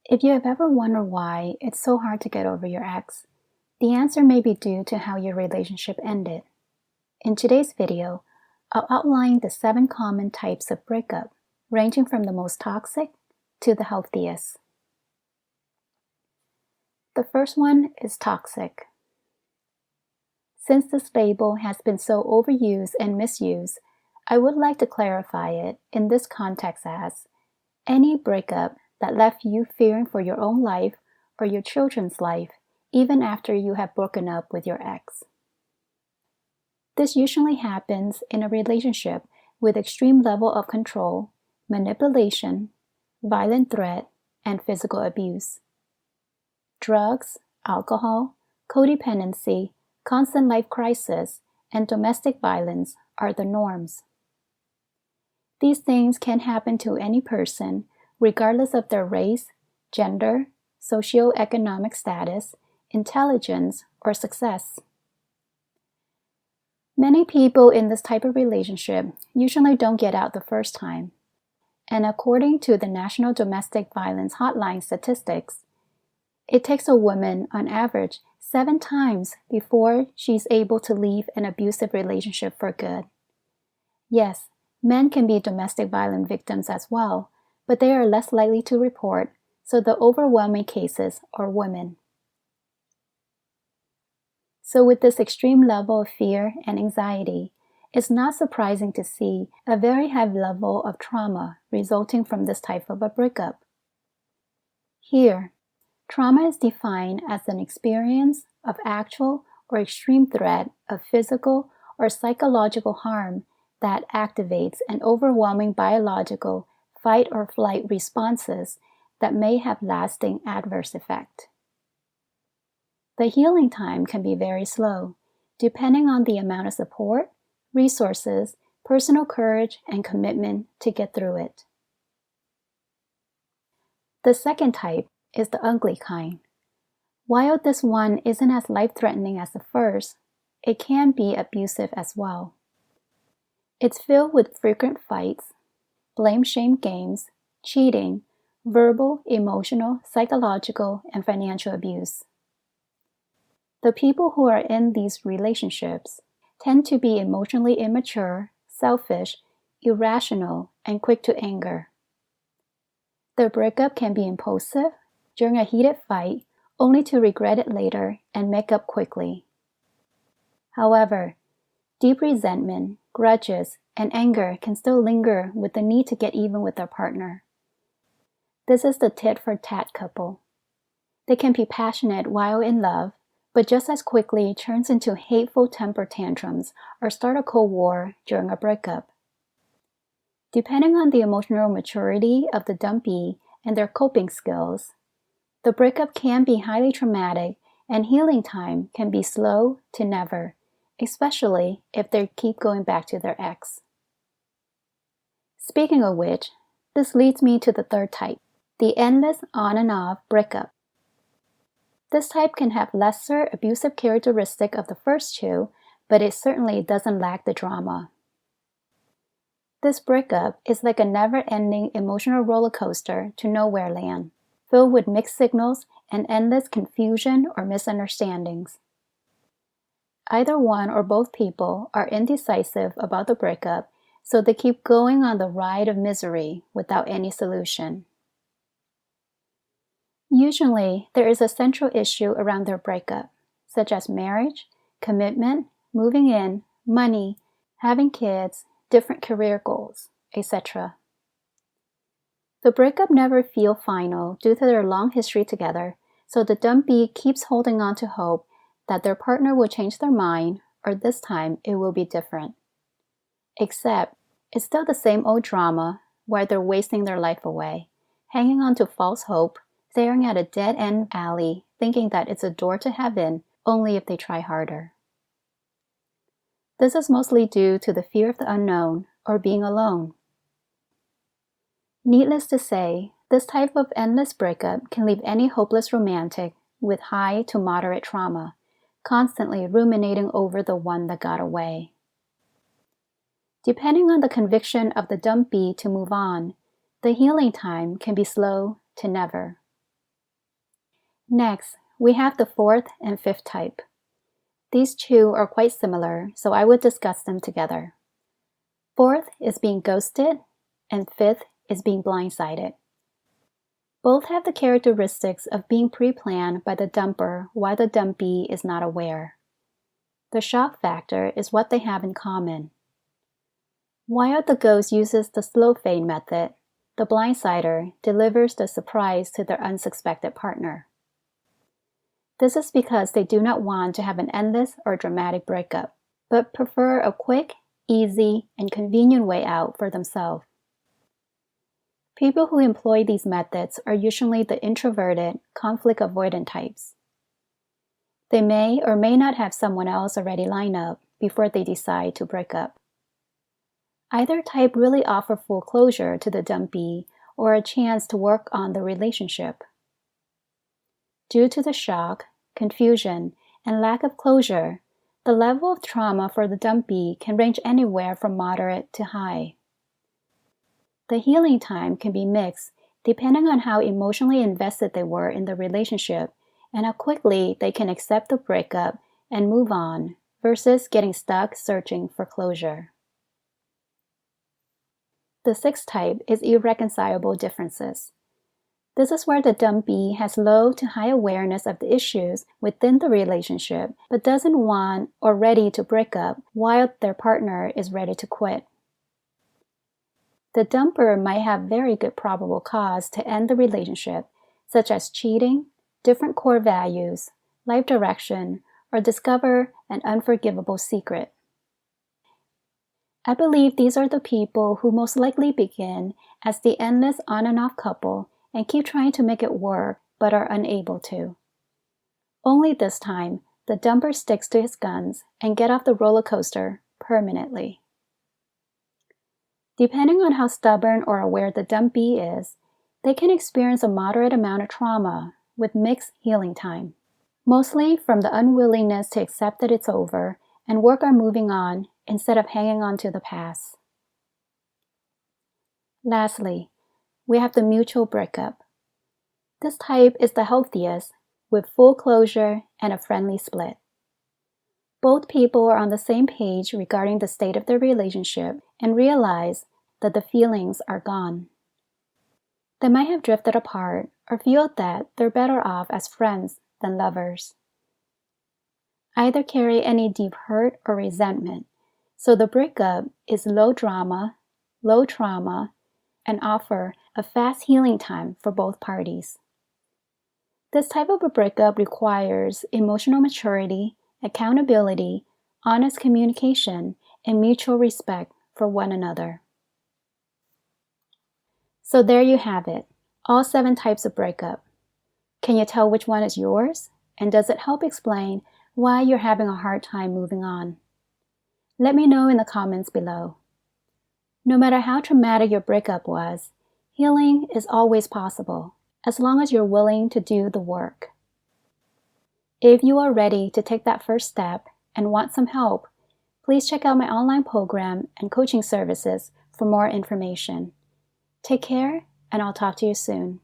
If you have ever wondered why it's so hard to get over your ex, the answer may be due to how your relationship ended. In today's video, I'll outline the 7 common types of breakup, ranging from the most toxic to the healthiest. The first one is toxic. Since this label has been so overused and misused, I would like to clarify it in this context as any breakup that left you fearing for your own life or your children's life even after you have broken up with your ex. This usually happens in a relationship with extreme level of control, manipulation, violent threat, and physical abuse. Drugs, alcohol, codependency, constant life crisis, and domestic violence are the norms. These things can happen to any person, regardless of their race, gender, socioeconomic status, intelligence, or success. Many people in this type of relationship usually don't get out the first time. And according to the National Domestic Violence Hotline statistics, it takes a woman on average 7 times before she's able to leave an abusive relationship for good. Yes, men can be domestic violence victims as well, but they are less likely to report, so the overwhelming cases are women. So with this extreme level of fear and anxiety, it's not surprising to see a very high level of trauma resulting from this type of a breakup. Here, trauma is defined as an experience of actual or extreme threat of physical or psychological harm that activates an overwhelming biological fight or flight responses that may have lasting adverse effect. The healing time can be very slow, depending on the amount of support, resources, personal courage, and commitment to get through it. The second type is the ugly kind. While this one isn't as life-threatening as the first, it can be abusive as well. It's filled with frequent fights, blame-shame games, cheating, verbal, emotional, psychological, and financial abuse. The people who are in these relationships tend to be emotionally immature, selfish, irrational, and quick to anger. Their breakup can be impulsive during a heated fight, only to regret it later and make up quickly. However, deep resentment, grudges, and anger can still linger with the need to get even with their partner. This is the tit-for-tat couple. They can be passionate while in love, but just as quickly turns into hateful temper tantrums or start a cold war during a breakup. Depending on the emotional maturity of the dumpee and their coping skills, the breakup can be highly traumatic and healing time can be slow to never, especially if they keep going back to their ex. Speaking of which, this leads me to the third type, the endless on and off breakup. This type can have lesser abusive characteristic of the first two, but it certainly doesn't lack the drama. This breakup is like a never-ending emotional roller coaster to nowhere land, filled with mixed signals and endless confusion or misunderstandings. Either one or both people are indecisive about the breakup, so they keep going on the ride of misery without any solution. Usually, there is a central issue around their breakup, such as marriage, commitment, moving in, money, having kids, different career goals, etc. The breakup never feels final due to their long history together, so the dumpee keeps holding on to hope that their partner will change their mind, or this time it will be different. Except, it's still the same old drama where they're wasting their life away, hanging on to false hope, staring at a dead-end alley, thinking that it's a door to heaven only if they try harder. This is mostly due to the fear of the unknown or being alone. Needless to say, this type of endless breakup can leave any hopeless romantic with high to moderate trauma, constantly ruminating over the one that got away. Depending on the conviction of the dumpee to move on, the healing time can be slow to never. Next, we have the fourth and fifth type. These two are quite similar, so I would discuss them together. Fourth is being ghosted, and fifth is being blindsided. Both have the characteristics of being pre-planned by the dumper while the dumpee is not aware. The shock factor is what they have in common. While the ghost uses the slow fade method, the blindsider delivers the surprise to their unsuspected partner. This is because they do not want to have an endless or dramatic breakup, but prefer a quick, easy, and convenient way out for themselves. People who employ these methods are usually the introverted, conflict-avoidant types. They may or may not have someone else already lined up before they decide to break up. Either type really offer full closure to the dumpee or a chance to work on the relationship. Due to the shock, confusion, and lack of closure, the level of trauma for the dumpee can range anywhere from moderate to high. The healing time can be mixed depending on how emotionally invested they were in the relationship and how quickly they can accept the breakup and move on versus getting stuck searching for closure. The sixth type is irreconcilable differences. This is where the dumpee has low to high awareness of the issues within the relationship but doesn't want or ready to break up while their partner is ready to quit. The dumper might have very good probable cause to end the relationship, such as cheating, different core values, life direction, or discover an unforgivable secret. I believe these are the people who most likely begin as the endless on and off couple and keep trying to make it work but are unable to. Only this time, the dumper sticks to his guns and gets off the roller coaster permanently. Depending on how stubborn or aware the dumpee is, they can experience a moderate amount of trauma with mixed healing time, mostly from the unwillingness to accept that it's over and work on moving on instead of hanging on to the past. Lastly, we have the mutual breakup. This type is the healthiest, with full closure and a friendly split. Both people are on the same page regarding the state of their relationship and realize that the feelings are gone. They might have drifted apart or feel that they're better off as friends than lovers. Either carry any deep hurt or resentment, so the breakup is low drama, low trauma, and offer a fast healing time for both parties. This type of a breakup requires emotional maturity, accountability, honest communication, and mutual respect for one another. So there you have it, all 7 types of breakup. Can you tell which one is yours? And does it help explain why you're having a hard time moving on? Let me know in the comments below. No matter how traumatic your breakup was, healing is always possible, as long as you're willing to do the work. If you are ready to take that first step and want some help, please check out my online program and coaching services for more information. Take care, and I'll talk to you soon.